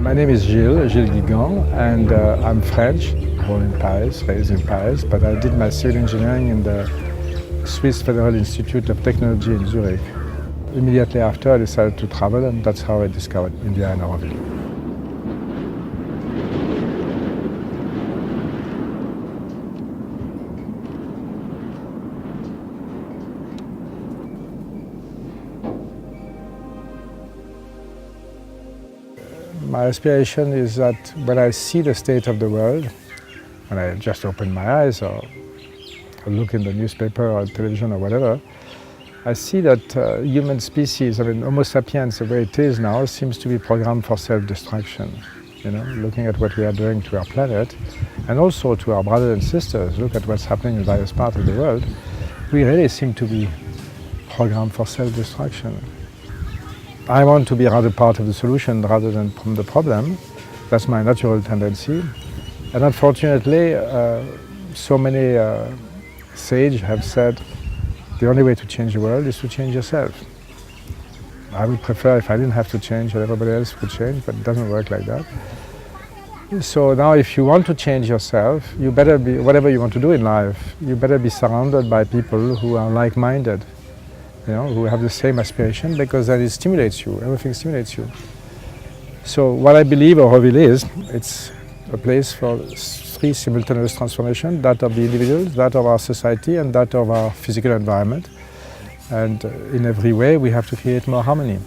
My name is Gilles Guigan, and I'm French, born in Paris, raised in Paris, but I did my civil engineering in the Swiss Federal Institute of Technology in Zurich. Immediately after, I decided to travel, and that's how I discovered India and Auroville. My aspiration is that when I see the state of the world, when I just open my eyes or look in the newspaper or television or whatever, I see that human species, Homo sapiens, the way it is now, seems to be programmed for self-destruction. You know, looking at what we are doing to our planet, and also to our brothers and sisters, look at what's happening in various parts of the world, we really seem to be programmed for self-destruction. I want to be rather part of the solution rather than from the problem. That's my natural tendency. And unfortunately, so many sages have said the only way to change the world is to change yourself. I would prefer if I didn't have to change, that everybody else would change, but it doesn't work like that. So now if you want to change yourself, you better be, whatever you want to do in life, you better be surrounded by people who are like-minded. You know, who have the same aspiration, because then it stimulates you, everything stimulates you. So what I believe Auroville is, it's a place for three simultaneous transformations, that of the individuals, that of our society, and that of our physical environment. And in every way we have to create more harmony.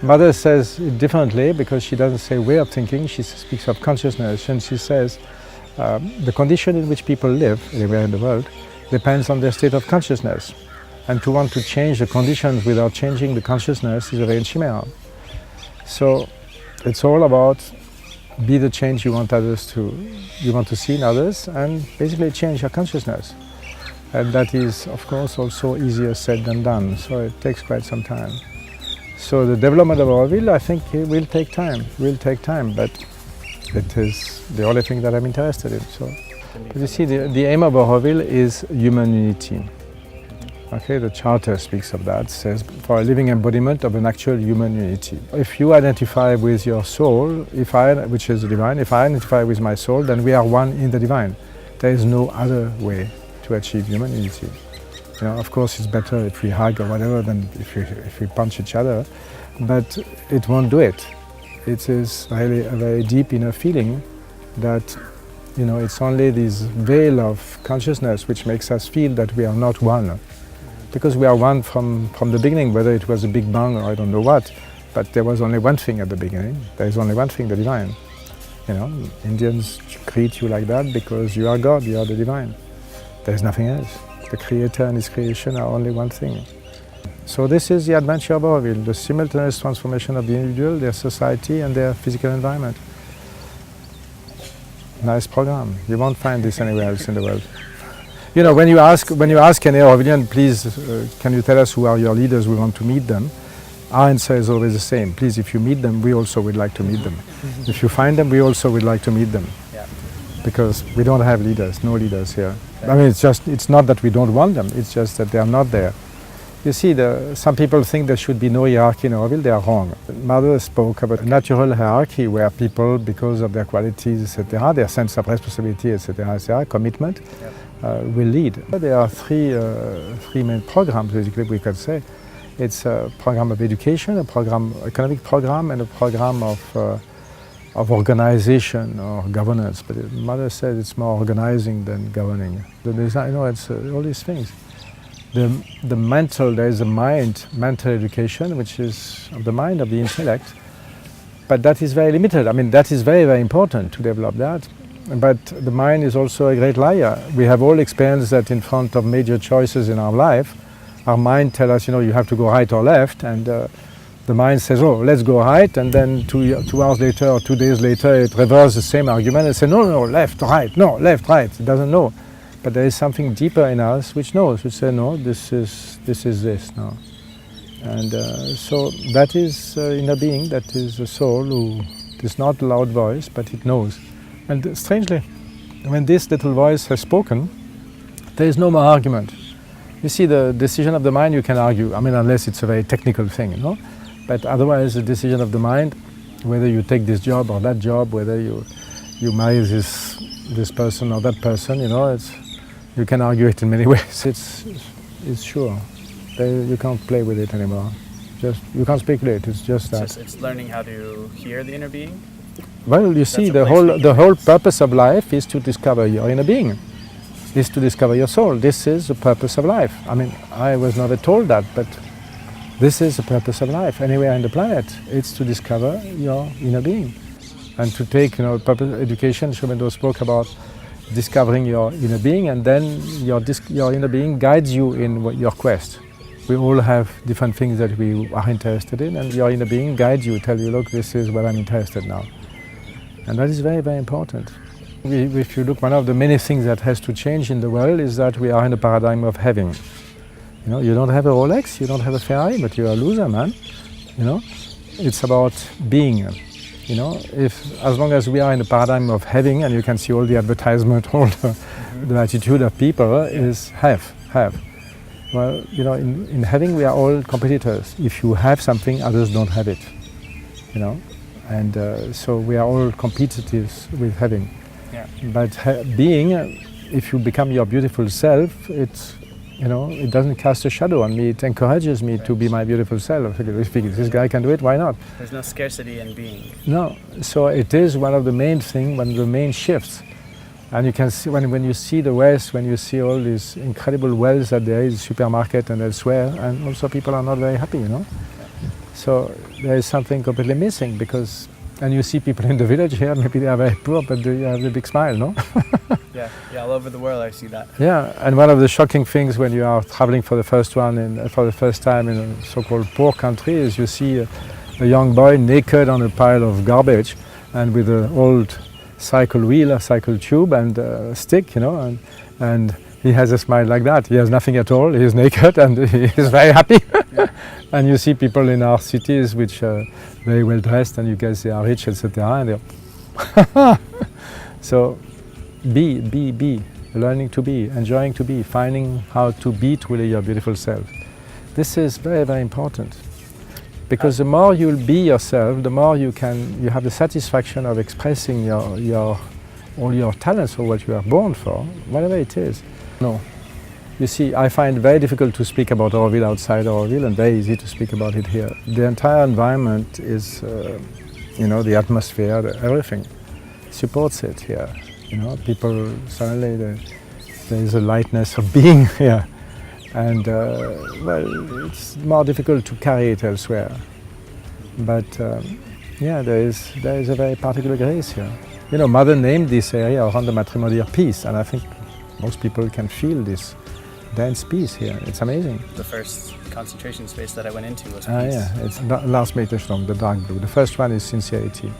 Mother says it differently, because she doesn't say way of thinking, she speaks of consciousness, and she says the condition in which people live anywhere in the world depends on their state of consciousness. And to want to change the conditions without changing the consciousness is a vain chimera. So it's all about be the change you want to see in others, and basically change your consciousness. And that is, of course, also easier said than done. So it takes quite some time. So the development of Auroville, I think, it will take time. But it is the only thing that I'm interested in. So, but you see, the aim of Auroville is human unity. Okay, the Charter speaks of that, says for a living embodiment of an actual human unity. If you identify with your soul, which is the divine, if I identify with my soul, then we are one in the divine. There is no other way to achieve human unity. You know, of course, it's better if we hug or whatever than if we punch each other, but it won't do it. It is really a very deep inner feeling that, you know, it's only this veil of consciousness which makes us feel that we are not one. Because we are one from the beginning, whether it was a big bang or I don't know what, but there was only one thing at the beginning. There is only one thing, the divine. You know, Indians greet you like that because you are God, you are the divine. There is nothing else. The Creator and His creation are only one thing. So this is the adventure of Auroville, the simultaneous transformation of the individual, their society and their physical environment. Nice program. You won't find this anywhere else in the world. You know, when you ask any Aurovillian, please, can you tell us who are your leaders, we want to meet them, our answer is always the same. Please, if you meet them, we also would like to meet them. If you find them, we also would like to meet them. Yeah. Because we don't have leaders, no leaders here. I mean, it's not that we don't want them, it's just that they are not there. You see, some people think there should be no hierarchy in Auroville. They are wrong. Mother spoke about a natural hierarchy where people, because of their qualities, etc., their sense of responsibility, etc., commitment, will lead. There are three main programs, basically, we could say. It's a program of education, economic program, and a program of organization or governance. But Mother said it's more organizing than governing. The design, it's all these things. The mental, there is a mental education, which is of the mind, of the intellect, but that is very limited. I mean, that is very, very important to develop that, but the mind is also a great liar. We have all experienced that in front of major choices in our life, our mind tells us, you know, you have to go right or left, and the mind says, oh, let's go right, and then 2 hours later or 2 days later, it reverses the same argument and says, no, left, right, no, left, right. It doesn't know. But there is something deeper in us which knows, which says, no, this is this now. And so that is inner being, that is a soul who is not a loud voice, but it knows. And strangely, when this little voice has spoken, there is no more argument. You see, the decision of the mind you can argue, I mean, unless it's a very technical thing, you know? But otherwise, the decision of the mind, whether you take this job or that job, whether you marry this person or that person, you know, you can argue it in many ways. It's sure. You can't play with it anymore. You can't speculate. It's just that. It's learning how to hear the inner being. Well, you see, the whole purpose of life is to discover your inner being. Is to discover your soul. This is the purpose of life. I mean, I was never told that, but this is the purpose of life. Anywhere on the planet, it's to discover your inner being, and to take, you know, purpose education. Shobendo spoke about discovering your inner being, and then your inner being guides you in your quest. We all have different things that we are interested in, and your inner being guides you, tell you, look, this is what I'm interested in now. And that is very, very important. If you look, one of the many things that has to change in the world is that we are in a paradigm of having. You know, you don't have a Rolex, you don't have a Ferrari, but you're a loser, man. You know, it's about being. You know, as long as we are in a paradigm of having, and you can see all the advertisement, all the attitude of people is have. Well, you know, in having we are all competitors. If you have something, others don't have it. You know, and so we are all competitors with having. Yeah. But being, if you become your beautiful self, it's, you know, it doesn't cast a shadow on me. It encourages me to be my beautiful self. If this guy can do it, why not? There's no scarcity in being. No. So it is one of the main things, one of the main shifts. And you can see when you see the West, when you see all these incredible wells that there is, supermarket and elsewhere, and also people are not very happy, you know. So there is something completely missing, because, and you see people in the village here, maybe they are very poor, but they have a big smile, no? Yeah, all over the world I see that. Yeah, and one of the shocking things when you are traveling for the first time in a so-called poor country is you see a young boy naked on a pile of garbage and with an old cycle wheel, a cycle tube and a stick, you know, and he has a smile like that. He has nothing at all, he is naked and he is very happy. Yeah. And you see people in our cities which are very well dressed and you guess they are rich, etc. And they're so be, learning to be, enjoying to be, finding how to be truly your beautiful self. This is very, very important. Because the more you'll be yourself, the more you have the satisfaction of expressing all your talents for what you are born for, whatever it is. No. You see, I find it very difficult to speak about Auroville outside Auroville and very easy to speak about it here. The entire environment is, you know, the atmosphere, everything supports it here. You know, people, suddenly there is a lightness of being here. And well, it's more difficult to carry it elsewhere. But yeah, there is a very particular grace here. You know, Mother named this area around the Matri Mandir peace, and I think most people can feel this dense peace here. It's amazing. The first concentration space that I went into was peace. Yeah, it's last meditation, the dark blue. The first one is sincerity.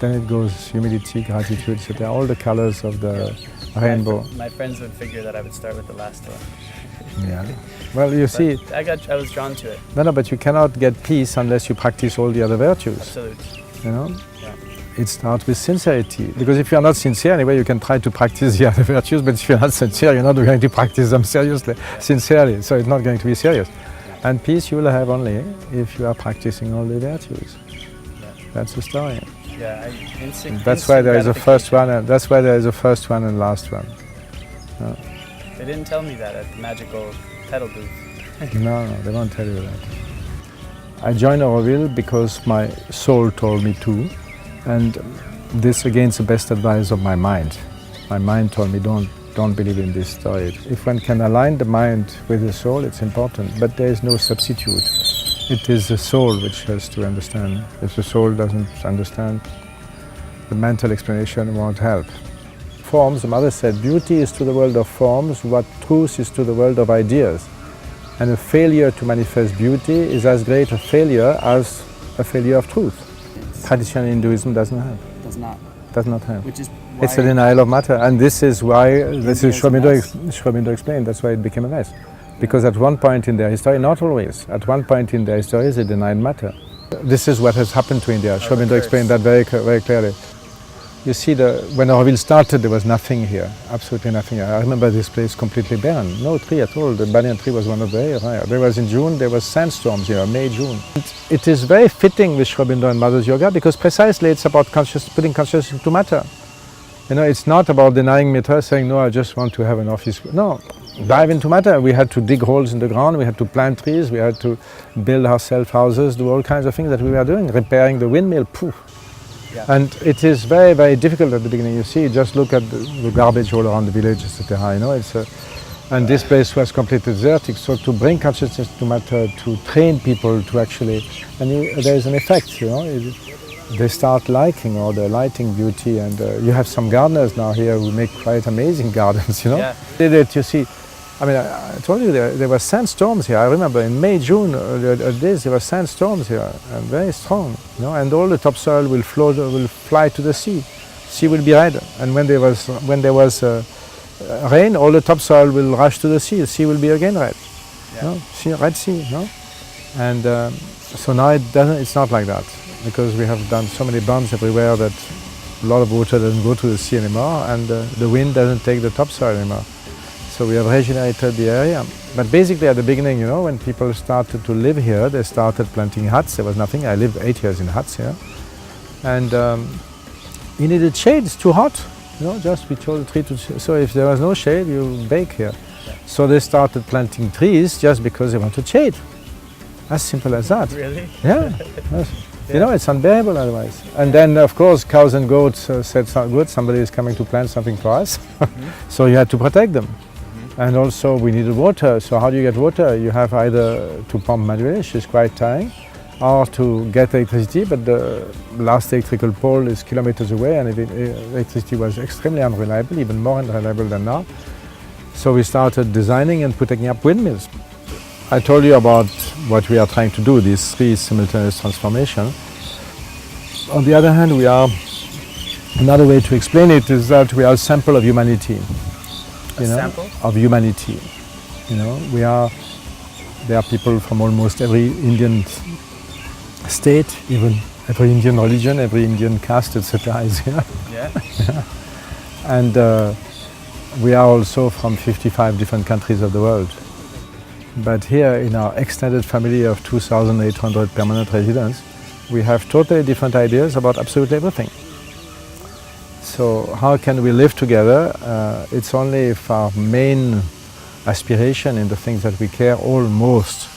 Then it goes humility, gratitude, etc. All the colors of the rainbow. My friends would figure that I would start with the last one. Yeah. Well, you see, I was drawn to it. No, but you cannot get peace unless you practice all the other virtues. Absolutely. You know? Yeah. It starts with sincerity. Because if you are not sincere, anyway, you can try to practice the other virtues, but if you're not sincere, you're not going to practice them sincerely. So it's not going to be serious. Yeah. And peace you will have only if you are practicing all the virtues. Yeah. That's the story. Yeah, that's why there is a first one, and that's why there is a first one and last one. No. They didn't tell me that at the magical pedal booth. No, they won't tell you that. I joined Auroville because my soul told me to, and this against the best advice of my mind. My mind told me, don't believe in this story. If one can align the mind with the soul, it's important, but there is no substitute. It is the soul which has to understand. If the soul doesn't understand, the mental explanation won't help. Forms, the mother said, beauty is to the world of forms what truth is to the world of ideas. And a failure to manifest beauty is as great a failure as a failure of truth. Traditional Hinduism doesn't have. Does not have. Which is why it's a denial of matter, and this is why, this is Shrobindo explained, that's why it became a mess. Because at one point in their history, not always, at one point in their history they denied matter. This is what has happened to India. Shrobindo explained that very clearly. You see, when Auroville started, there was nothing here, absolutely nothing. I remember this place completely barren, no tree at all. The banyan tree was one of the rare. There was in June, there was sandstorms here, May, June. It is very fitting with Sri Aurobindo and Mother's Yoga because precisely it's about putting consciousness into matter. You know, it's not about denying matter, saying, no, I just want to have an office. No, dive into matter. We had to dig holes in the ground, we had to plant trees, we had to build ourselves houses, do all kinds of things that we were doing, repairing the windmill, poof. Yeah. And it is very, very difficult at the beginning. You see, just look at the garbage all around the village, etc. You know, and this place was completely desertic. So to bring consciousness to matter, to train people to actually, there is an effect. You know, they start liking all the lighting beauty, and you have some gardeners now here who make quite amazing gardens. You know, Yeah. did it. You see. I mean, I told you there were sandstorms here. I remember in May, June, days there were sandstorms here, and very strong. You know, and all the topsoil will fly to the sea. Sea will be red, and when there was rain, all the topsoil will rush to the sea. The sea will be again red. Yeah. You know, sea, red sea. You know, and so now it's not like that because we have done so many bunds everywhere that a lot of water doesn't go to the sea anymore, and the wind doesn't take the topsoil anymore. So we have regenerated the area. But basically at the beginning, you know, when people started to live here, they started planting huts. There was nothing. I lived 8 years in huts here. And you needed shade. It's too hot. You know, just we told the tree to... So if there was no shade, you bake here. Yeah. So they started planting trees just because they wanted shade. As simple as that. Really? Yeah. Yes. You know, it's unbearable otherwise. And then, of course, cows and goats said, good, somebody is coming to plant something for us. So you had to protect them. And also we needed water, so how do you get water? You have either to pump manually, which is quite tiring, or to get electricity, but the last electrical pole is kilometers away and electricity was extremely unreliable, even more unreliable than now. So we started designing and putting up windmills. I told you about what we are trying to do, these 3 simultaneous transformations. On the other hand, another way to explain it is that we are a sample of humanity. Sample? Of humanity. You know, there are people from almost every Indian state, even every Indian religion, every Indian caste, etc. is here. Yeah. And we are also from 55 different countries of the world. But here in our extended family of 2,800 permanent residents, we have totally different ideas about absolutely everything. So how can we live together? It's only if our main aspiration in the things that we care almost,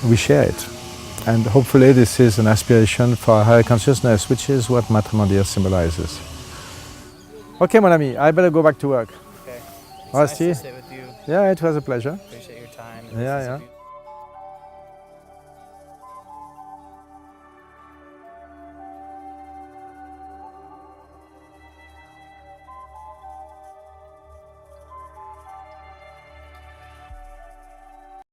we share it. And hopefully this is an aspiration for a higher consciousness, which is what Matri Mandir symbolizes. Okay, mon ami, I better go back to work. Okay. It's Nice nice to sit with you. Yeah, it was a pleasure. Appreciate your time. Yeah, yeah.